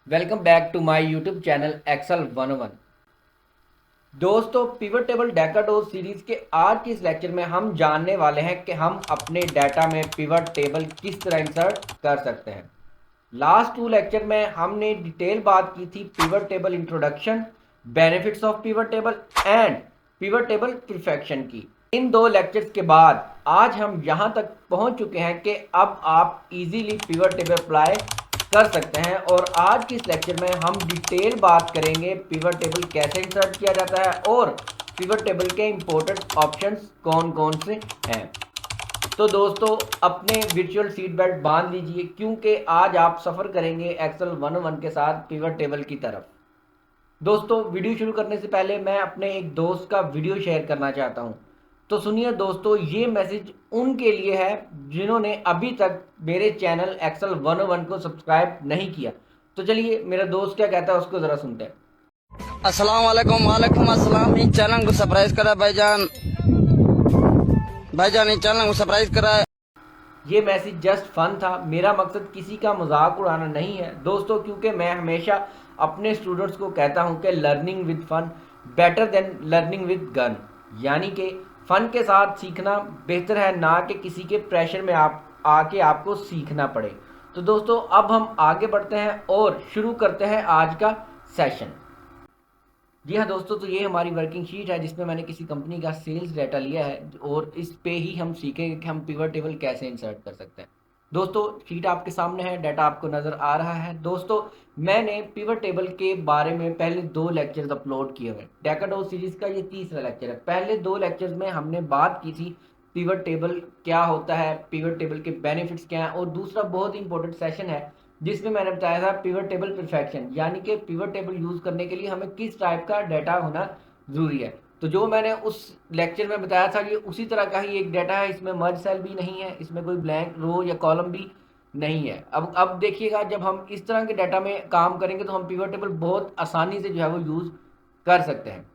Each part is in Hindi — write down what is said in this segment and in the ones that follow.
Welcome back to my YouTube channel Excel 101। दोस्तों, पिवट टेबल डेकाडोज सीरीज के आज के इस लेक्चर में हम जानने वाले हैं कि हम अपने डाटा में पिवट टेबल किस तरह इंसर्ट कर सकते हैं। लास्ट टू लेक्चर में हमने डिटेल बात की थी pivot table introduction, benefits of pivot table and pivot table perfection की। इन दो लेक्चर्स के बाद आज हम यहां तक पहुंच चुके हैं कि अब आप इजीली पिवट टेबल अप्लाई कर सकते हैं। और आज के इस लेक्चर में हम डिटेल बात करेंगे पिवट टेबल कैसे इंसर्ट किया जाता है और पिवट टेबल के इंपॉर्टेंट ऑप्शंस कौन कौन से हैं। तो दोस्तों, अपने वर्चुअल सीट बेल्ट बांध लीजिए क्योंकि आज आप सफ़र करेंगे एक्सेल 101 के साथ पिवट टेबल की तरफ। दोस्तों, वीडियो शुरू करने से पहले मैं अपने एक दोस्त का वीडियो शेयर करना चाहता हूं। तो सुनिए दोस्तों, ये मैसेज उनके लिए है जिन्होंने अभी तक मेरे चैनल एक्सेल 101 को सब्सक्राइब नहीं किया। तो चलिए मेरा दोस्त क्या कहता है उसको ज़रा सुनते हैं। अस्सलाम वालेकुम। वालेकुम अस्सलाम। इस चैनल को सरप्राइज करा भाईजान, भाईजान इस चैनल को सरप्राइज करा। ये मैसेज जस्ट फन था, मेरा मकसद किसी का मजाक उड़ाना नहीं है दोस्तों, क्योंकि मैं हमेशा अपने स्टूडेंट्स को कहता हूं कि learning with fun better than learning with gun, यानी कि फ़न के साथ सीखना बेहतर है ना कि किसी के प्रेशर में आप आके आपको सीखना पड़े। तो दोस्तों, अब हम आगे बढ़ते हैं और शुरू करते हैं आज का सेशन। जी हाँ दोस्तों, तो ये हमारी वर्किंग शीट है जिसमें मैंने किसी कंपनी का सेल्स डाटा लिया है और इस पे ही हम सीखेंगे कि हम पिवट टेबल कैसे इंसर्ट कर सकते हैं। दोस्तों, शीट आपके सामने है, डाटा आपको नज़र आ रहा है। दोस्तों, मैंने पिवट टेबल के बारे में पहले 2 लेक्चर्स अपलोड किए हुए हैं। डेकाडोज सीरीज़ का ये तीसरा लेक्चर है। पहले 2 लेक्चर्स में हमने बात की थी पिवट टेबल क्या होता है, पिवट टेबल के बेनिफिट्स क्या हैं, और दूसरा बहुत ही इंपॉर्टेंट सेशन है जिसमें मैंने बताया था पिवट टेबल परफेक्शन, यानी कि पिवट टेबल यूज़ करने के लिए हमें किस टाइप का डाटा होना ज़रूरी है। तो जो मैंने उस लेक्चर में बताया था ये उसी तरह का ही एक डाटा है। इसमें मर्ज सेल भी नहीं है, इसमें कोई ब्लैंक रो या कॉलम भी नहीं है। अब देखिएगा, जब हम इस तरह के डाटा में काम करेंगे तो हम पिवट टेबल बहुत आसानी से जो है वो यूज़ कर सकते हैं।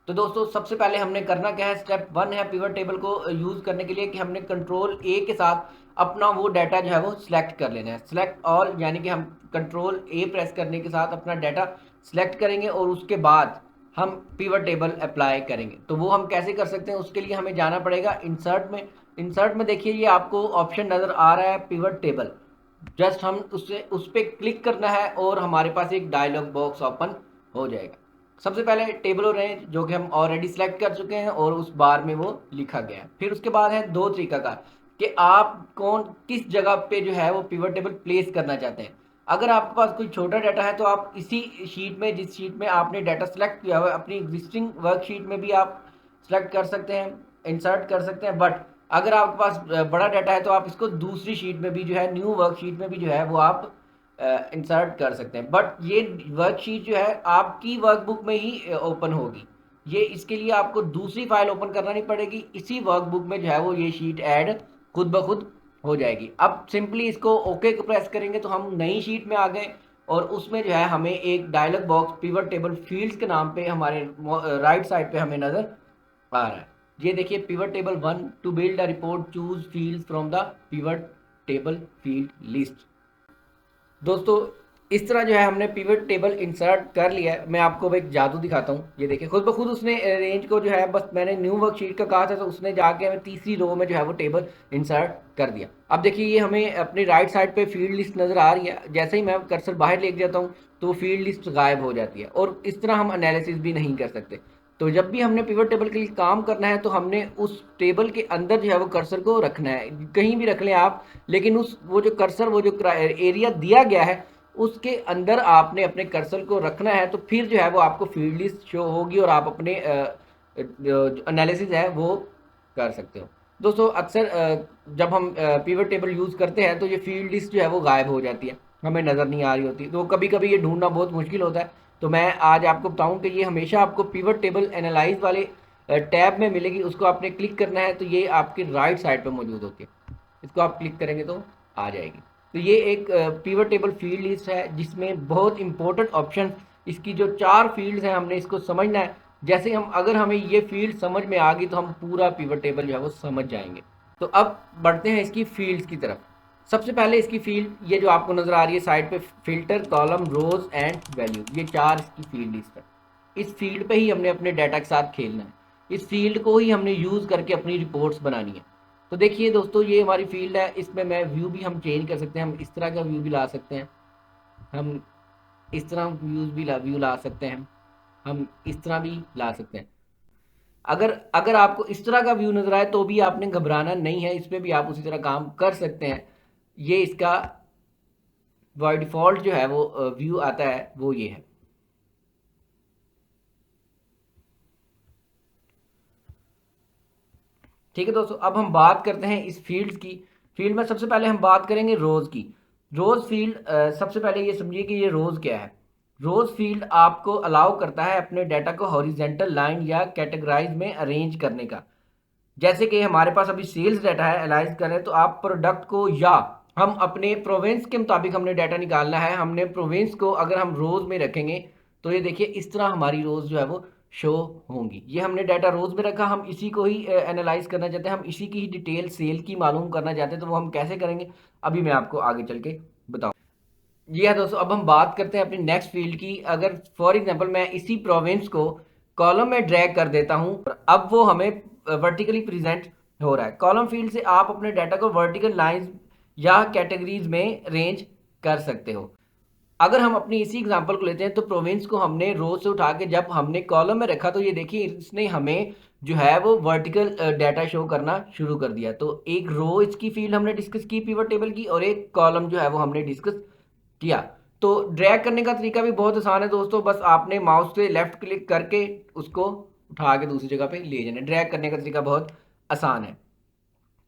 तो दोस्तों, सबसे पहले हमने करना क्या है, स्टेप 1 है पिवट टेबल को यूज़ करने के लिए कि हमने कंट्रोल ए के साथ अपना वो डाटा जो है वो सिलेक्ट कर लेना है। सिलेक्ट ऑल, यानी कि हम कंट्रोल ए प्रेस करने के साथ अपना डाटा सिलेक्ट करेंगे और उसके बाद हम पिवट टेबल अप्लाई करेंगे। तो वो हम कैसे कर सकते हैं, उसके लिए हमें जाना पड़ेगा इंसर्ट में। इंसर्ट में देखिए ये आपको ऑप्शन नज़र आ रहा है पिवट टेबल। जस्ट हम उससे उस पर क्लिक करना है और हमारे पास एक डायलॉग बॉक्स ओपन हो जाएगा। सबसे पहले टेबल और रेंज जो कि हम ऑलरेडी सेलेक्ट कर चुके हैं और उस बार में वो लिखा गया है। फिर उसके बाद है 2 तरीका का कि आप कौन किस जगह पे जो है वो पिवट टेबल प्लेस करना चाहते हैं। अगर आपके पास कोई छोटा डाटा है तो आप इसी शीट में, जिस शीट में आपने डाटा सेलेक्ट किया हुआ है, अपनी एग्जिस्टिंग वर्कशीट में भी आप सेलेक्ट कर सकते हैं, इंसर्ट कर सकते हैं। बट अगर आपके पास बड़ा डाटा है तो आप इसको दूसरी शीट में भी जो है, न्यू वर्कशीट में भी जो है वो आप इंसर्ट कर सकते हैं। बट ये वर्कशीट जो है आपकी वर्कबुक में ही ओपन होगी। ये इसके लिए आपको दूसरी फाइल ओपन करना नहीं पड़ेगी, इसी वर्कबुक में जो है वो ये शीट ऐड खुद ब खुद हो जाएगी। अब सिंपली इसको ओके को प्रेस करेंगे तो हम नई शीट में आ गए और उसमें जो है हमें एक dialog box pivot table fields के नाम पे हमारे राइट साइड पे हमें नज़र आ रहा है। ये देखिए, pivot table 1 to build a report choose fields from the pivot table field list. दोस्तों, इस तरह जो है हमने पिवट टेबल इंसर्ट कर लिया है। मैं आपको अब एक जादू दिखाता हूँ। ये देखिए, खुद ब खुद उसने रेंज को जो है, बस मैंने न्यू वर्कशीट का कहा था तो उसने जाके हमें तीसरी रो में जो है वो टेबल इंसर्ट कर दिया। अब देखिए, ये हमें अपनी राइट साइड पे फील्ड लिस्ट नज़र आ रही है। जैसे ही मैं कर्सर बाहर लेके जाता हूँ तो फील्ड लिस्ट गायब हो जाती है और इस तरह हम एनालिसिस भी नहीं कर सकते। तो जब भी हमने पिवट टेबल के लिए काम करना है तो हमने उस टेबल के अंदर जो है वो कर्सर को रखना है, कहीं भी रख लें आप, लेकिन उस वो जो कर्सर, वो जो एरिया दिया गया है उसके अंदर आपने अपने कर्सर को रखना है। तो फिर जो है वो आपको फील्ड लिस्ट शो होगी और आप अपने एनालिसिस है वो कर सकते हो। दोस्तों, अक्सर जब हम पिवट टेबल यूज़ करते हैं तो ये फील्ड लिस्ट जो है वो गायब हो जाती है, हमें नज़र नहीं आ रही होती। तो कभी कभी ये ढूंढना बहुत मुश्किल होता है। तो मैं आज आपको बताऊं कि ये हमेशा आपको पिवट टेबल एनालाइज वाले टैब में मिलेगी। उसको आपने क्लिक करना है तो ये आपकी राइट साइड पर मौजूद होती है। इसको आप क्लिक करेंगे तो आ जाएगी। तो ये एक पिवट टेबल फील्ड लिस्ट है जिसमें बहुत इंपॉर्टेंट ऑप्शन, इसकी जो 4 फील्ड्स हैं हमने इसको समझना है। जैसे हम, अगर हमें ये फील्ड समझ में आ गई तो हम पूरा पिवट टेबल जो है वो समझ जाएंगे। तो अब बढ़ते हैं इसकी फील्ड्स की तरफ। सबसे पहले इसकी फील्ड ये जो आपको नज़र आ रही है साइड पे, filter, column, rows and value, ये 4 इसकी फील्ड इस पर। इस फील्ड पे ही हमने अपने डाटा के साथ खेलना है, इस फील्ड को ही हमने यूज़ करके अपनी रिपोर्ट्स बनानी है। तो देखिए दोस्तों, ये हमारी फील्ड है, इसमें मैं व्यू भी हम चेंज कर सकते हैं, हम इस तरह का व्यू भी ला सकते हैं, हम इस तरह व्यू ला सकते हैं, हम इस तरह भी ला सकते हैं। अगर अगर आपको इस तरह का व्यू नजर आए तो भी आपने घबराना नहीं है, इसमें भी आप उसी तरह काम कर सकते हैं। ये इसका बाय डिफ़ॉल्ट जो है वो व्यू आता है, वो ये है। ठीक है दोस्तों, अब हम बात करते हैं इस फील्ड्स की। फील्ड में सबसे पहले हम बात करेंगे रोज़ की। रोज़ फील्ड, सबसे पहले ये समझिए कि ये रोज़ क्या है। रोज़ फील्ड आपको अलाउ करता है अपने डाटा को हॉरिजेंटल लाइन या कैटेगराइज में अरेंज करने का। जैसे कि हमारे पास अभी सेल्स डाटा है, एनालाइज करें तो आप प्रोडक्ट को, या हम अपने प्रोविंस के मुताबिक हमने डाटा निकालना है, हमने प्रोविंस को अगर हम रोज़ में रखेंगे तो ये देखिए इस तरह हमारी रोज़ जो है वो शो होंगी। ये हमने डाटा रोज़ में रखा, हम इसी को ही एनालाइज करना चाहते हैं, हम इसी की ही डिटेल सेल की मालूम करना चाहते हैं, तो वो हम कैसे करेंगे अभी मैं आपको आगे चल के बताऊँ। जी हाँ दोस्तों, अब हम बात करते हैं अपनी नेक्स्ट फील्ड की। अगर फॉर एग्जांपल मैं इसी प्रोविंस को कॉलम में ड्रैग कर देता हूँ, अब वो हमें वर्टिकली प्रेजेंट हो रहा है। कॉलम फील्ड से आप अपने डाटा को वर्टिकल लाइंस या कैटेगरीज में रेंज कर सकते हो। अगर हम अपनी इसी एग्जांपल को लेते हैं तो प्रोविंस को हमने रो से उठा के जब हमने कॉलम में रखा तो ये देखिए इसने हमें जो है वो वर्टिकल डाटा शो करना शुरू कर दिया। तो एक रो इसकी फील्ड हमने डिस्कस की पिवट टेबल की, और एक कॉलम जो है वो हमने डिस्कस किया। तो ड्रैग करने का तरीका भी बहुत आसान है दोस्तों, बस आपने माउस से लेफ्ट क्लिक करके उसको उठा के दूसरी जगह पे ले जाना। ड्रैग करने का तरीका बहुत आसान है।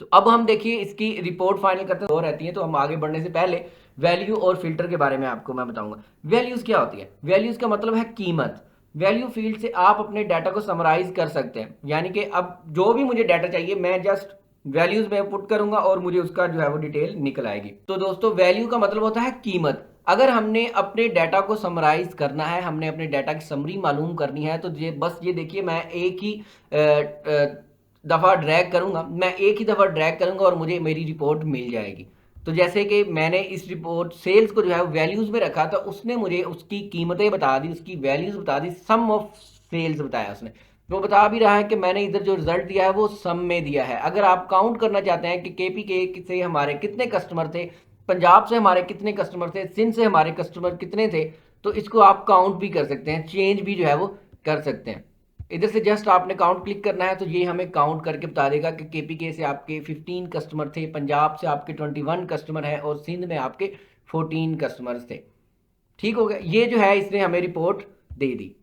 तो अब हम देखिए इसकी रिपोर्ट फाइनल करते हैं, हो रहती है। तो हम आगे बढ़ने से पहले वैल्यू और फिल्टर के बारे में आपको मैं बताऊंगा। वैल्यूज क्या होती है? वैल्यूज का मतलब है कीमत। वैल्यू फील्ड से आप अपने डाटा को समराइज कर सकते हैं, यानी कि अब जो भी मुझे डाटा चाहिए मैं जस्ट वैल्यूज में पुट करूंगा और मुझे उसका जो है वो डिटेल निकल आएगी। तो दोस्तों, वैल्यू का मतलब होता है कीमत। अगर हमने अपने डाटा को समराइज करना है, हमने अपने डाटा की समरी मालूम करनी है, तो ये बस ये देखिए मैं एक ही दफ़ा ड्रैग करूंगा, मैं एक ही दफ़ा ड्रैग करूंगा और मुझे मेरी रिपोर्ट मिल जाएगी। तो जैसे कि मैंने इस रिपोर्ट सेल्स को जो है वैल्यूज़ में रखा था, उसने मुझे उसकी कीमतें बता दी, उसकी वैल्यूज़ बता दी, सम ऑफ सेल्स बताया उसने। वो बता भी रहा है कि मैंने इधर जो रिजल्ट दिया है वो सम में दिया है। अगर आप काउंट करना चाहते हैं कि केपीके से हमारे कितने कस्टमर थे, पंजाब से हमारे कितने कस्टमर थे, सिंध से हमारे कस्टमर कितने थे, तो इसको आप काउंट भी कर सकते हैं, चेंज भी जो है वो कर सकते हैं। इधर से जस्ट आपने काउंट क्लिक करना है तो ये हमें काउंट करके बता देगा कि केपीके से आपके 15 कस्टमर थे, पंजाब से आपके 21 कस्टमर हैं, और सिंध में आपके 14 कस्टमर्स थे। ठीक हो गया, ये जो है इसने हमें रिपोर्ट दे दी।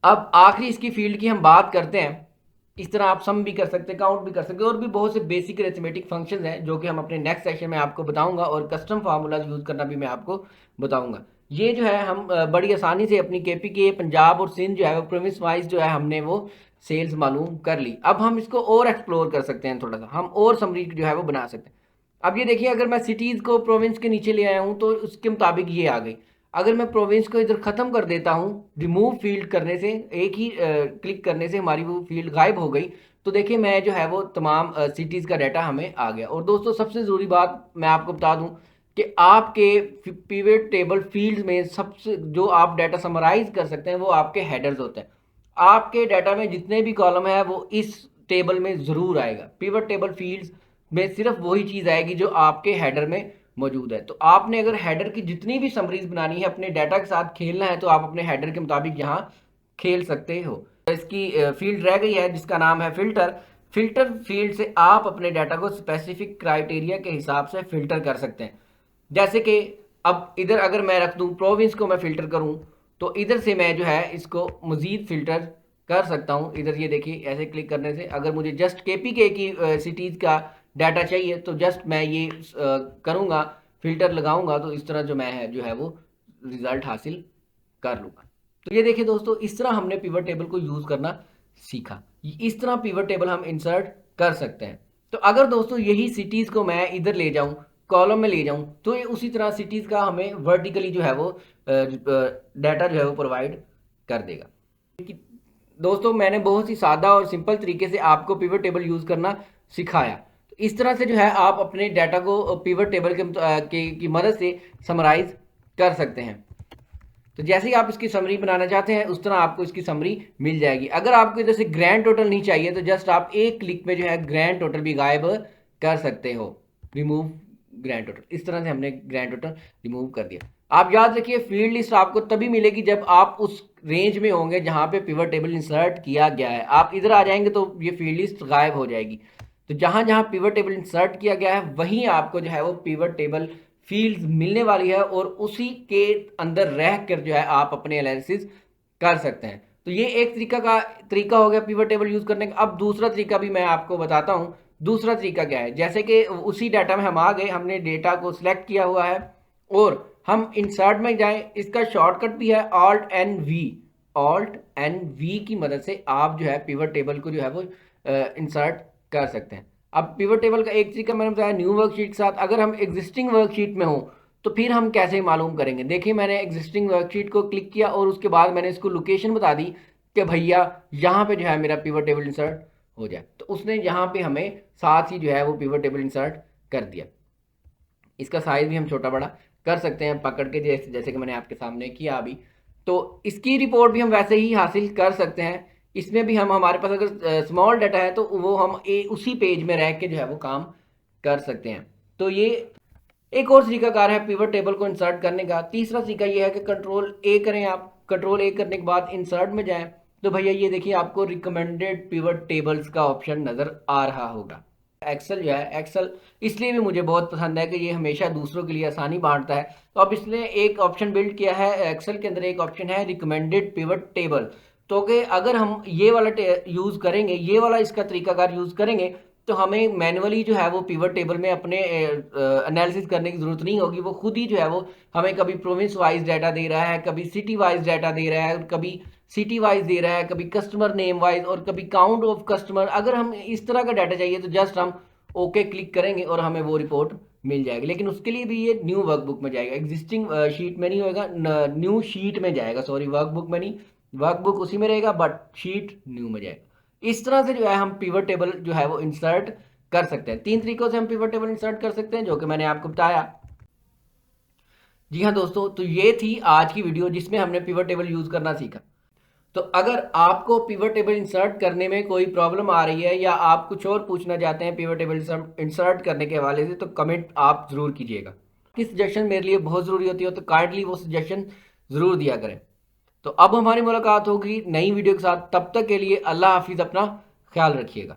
अब आखिरी इसकी फील्ड की हम बात करते हैं। इस तरह आप सम भी कर सकते हैं, काउंट भी कर सकते हैं, और भी बहुत से बेसिक अरिथमेटिक फंक्शंस हैं जो कि हम अपने नेक्स्ट सेशन में आपको बताऊंगा, और कस्टम फार्मूलाज यूज़ करना भी मैं आपको बताऊंगा। ये जो है हम बड़ी आसानी से अपनी केपीके, पंजाब और सिंध जो है वो प्रोविंस वाइज जो है हमने वो सेल्स मालूम कर ली। अब हम इसको और एक्सप्लोर कर सकते हैं, थोड़ा सा हम और समरी जो है वो बना सकते हैं। अब ये देखिए, अगर मैं सिटीज़ को प्रोविंस के नीचे ले आया हूँ तो उसके मुताबिक ये आ गई। अगर मैं प्रोविंस को इधर ख़त्म कर देता हूँ, रिमूव फील्ड करने से, एक ही क्लिक करने से हमारी वो फील्ड गायब हो गई। तो देखिए मैं जो है वो तमाम सिटीज़ का डाटा हमें आ गया। और दोस्तों, सबसे ज़रूरी बात मैं आपको बता दूं कि आपके पिवट टेबल फील्ड में सबसे जो आप डाटा समराइज कर सकते हैं वो आपके हेडर्स होते हैं। आपके डाटा में जितने भी कॉलम है वो इस टेबल में ज़रूर आएगा। पिवट टेबल फील्ड्स में सिर्फ वही चीज़ आएगी जो आपके हेडर में मौजूद है। तो आपने अगर हेडर की जितनी भी समरीज बनानी है, अपने डाटा के साथ खेलना है, तो आप अपने हेडर के मुताबिक यहाँ खेल सकते हो। इसकी फील्ड रह गई है जिसका नाम है फिल्टर। फिल्टर फील्ड से आप अपने डाटा को स्पेसिफिक क्राइटेरिया के हिसाब से फिल्टर कर सकते हैं। जैसे कि अब इधर अगर मैं रख दूं प्रोविंस को मैं फिल्टर करूं, तो इधर से मैं जो है इसको मजीद फिल्टर कर सकता हूं। इधर ये देखिए, ऐसे क्लिक करने से अगर मुझे जस्ट केपीके की सिटीज़ का डाटा चाहिए तो जस्ट मैं ये करूँगा, फिल्टर लगाऊंगा, तो इस तरह जो मैं है जो है वो रिज़ल्ट हासिल कर लूँगा। तो ये देखिए दोस्तों, इस तरह हमने पिवट टेबल को यूज़ करना सीखा। इस तरह पिवट टेबल हम इंसर्ट कर सकते हैं। तो अगर दोस्तों यही सिटीज़ को मैं इधर ले जाऊं, कॉलम में ले जाऊं, तो ये उसी तरह सिटीज़ का हमें वर्टिकली जो है वो डाटा जो है वो प्रोवाइड कर देगा। दोस्तों, मैंने बहुत ही सादा और सिंपल तरीके से आपको पिवट टेबल यूज़ करना सिखाया। तो इस तरह से जो है आप अपने डाटा को पिवट टेबल की मदद से समराइज कर सकते हैं। तो जैसे ही आप इसकी समरी बनाना चाहते हैं उस तरह आपको इसकी समरी मिल जाएगी। अगर आपको जैसे ग्रैंड टोटल नहीं चाहिए तो जस्ट आप एक क्लिक में जो है ग्रैंड टोटल भी गायब कर सकते हो, रिमूव ग्रैंड टोटल। इस तरह से हमने ग्रैंड टोटल रिमूव कर दिया। आप याद रखिए फील्ड लिस्ट आपको तभी मिलेगी जब आप उस रेंज में होंगे जहां पे पिवट टेबल इंसर्ट किया गया है। आप इधर आ जाएंगे तो ये फील्ड लिस्ट गायब हो जाएगी। तो जहां जहां पिवट टेबल इंसर्ट किया गया है वहीं आपको जो है वो पिवट टेबल फील्ड्स मिलने वाली है और उसी के अंदर रह कर जो है आप अपने एनालिसिस कर सकते हैं। तो ये एक तरीका हो गया पिवट टेबल यूज करने का। अब दूसरा तरीका भी मैं आपको बताता हूं। दूसरा तरीका क्या है, जैसे कि उसी डाटा में हम आ गए, हमने डेटा को सिलेक्ट किया हुआ है और हम इंसर्ट में जाएं। इसका शॉर्टकट भी है ऑल्ट एन वी की मदद से आप जो है पिवट टेबल को जो है वो इंसर्ट कर सकते हैं। अब पिवट टेबल का एक तरीका मैंने बताया न्यू वर्कशीट के साथ। अगर हम एग्जिस्टिंग वर्कशीट में हो तो फिर हम कैसे मालूम करेंगे। देखिए मैंने एग्जिस्टिंग वर्कशीट को क्लिक किया और उसके बाद मैंने इसको लोकेशन बता दी कि भैया यहाँ पे जो है मेरा पिवट टेबल इंसर्ट हो जाए। तो उसने यहाँ पे हमें साथ ही जो है वो पिवट टेबल इंसर्ट कर दिया। इसका साइज भी हम छोटा बड़ा कर सकते हैं पकड़ के, जैसे कि मैंने आपके सामने किया अभी। तो इसकी रिपोर्ट भी हम वैसे ही हासिल कर सकते हैं। इसमें भी हम, हमारे पास अगर स्मॉल डाटा है तो वो हम उसी पेज में रह के जो है वो काम कर सकते हैं। तो ये एक और तरीकाकार है पिवट टेबल को इंसर्ट करने का। तीसरा तरीका ये है कि कंट्रोल ए करें। आप कंट्रोल ए करने के बाद इंसर्ट में जाएं तो भैया ये देखिए आपको रिकमेंडेड पिवट टेबल्स का ऑप्शन नज़र आ रहा होगा। एक्सेल जो है, एक्सेल इसलिए भी मुझे बहुत पसंद है कि ये हमेशा दूसरों के लिए आसानी बांटता है। तो अब इसने एक ऑप्शन बिल्ड किया है एक्सेल के अंदर, एक ऑप्शन है रिकमेंडेड पिवट टेबल। तो कि अगर हम ये वाला यूज़ करेंगे, ये वाला इसका तरीकाकार यूज़ करेंगे तो हमें मैनुअली जो है वो पिवट टेबल में अपने एनालिसिस करने की ज़रूरत नहीं होगी। वो खुद ही जो है वो हमें कभी प्रोविंस वाइज डाटा दे रहा है, कभी सिटी वाइज डाटा दे रहा है, कभी सिटी वाइज दे रहा है, कभी कस्टमर नेम वाइज और कभी काउंट ऑफ कस्टमर। अगर हम इस तरह का डाटा चाहिए तो जस्ट हम ओके क्लिक करेंगे और हमें वो रिपोर्ट मिल जाएगी। लेकिन उसके लिए भी ये न्यू वर्कबुक में जाएगा, एग्जिस्टिंग शीट में नहीं होगा, न्यू शीट में जाएगा। सॉरी, वर्कबुक में नहीं, वर्कबुक उसी में रहेगा बट शीट न्यू में जाएगा। इस तरह से जो है हम पिवट टेबल जो है वो इंसर्ट कर सकते हैं। 3 तरीकों से हम पिवट टेबल इंसर्ट कर सकते हैं जो कि मैंने आपको बताया। जी हाँ दोस्तों, तो ये थी आज की वीडियो जिसमें हमने पिवट टेबल यूज़ करना सीखा। तो अगर आपको पिवट टेबल इंसर्ट करने में कोई प्रॉब्लम आ रही है या आप कुछ और पूछना चाहते हैं पिवट टेबल इंसर्ट करने के हवाले से तो कमेंट आप ज़रूर कीजिएगा। कि सजेशन मेरे लिए बहुत ज़रूरी होती है तो काइंडली वो सजेशन ज़रूर दिया करें। तो अब हमारी मुलाकात होगी नई वीडियो के साथ। तब तक के लिए अल्लाह हाफिज़, अपना ख्याल रखिएगा।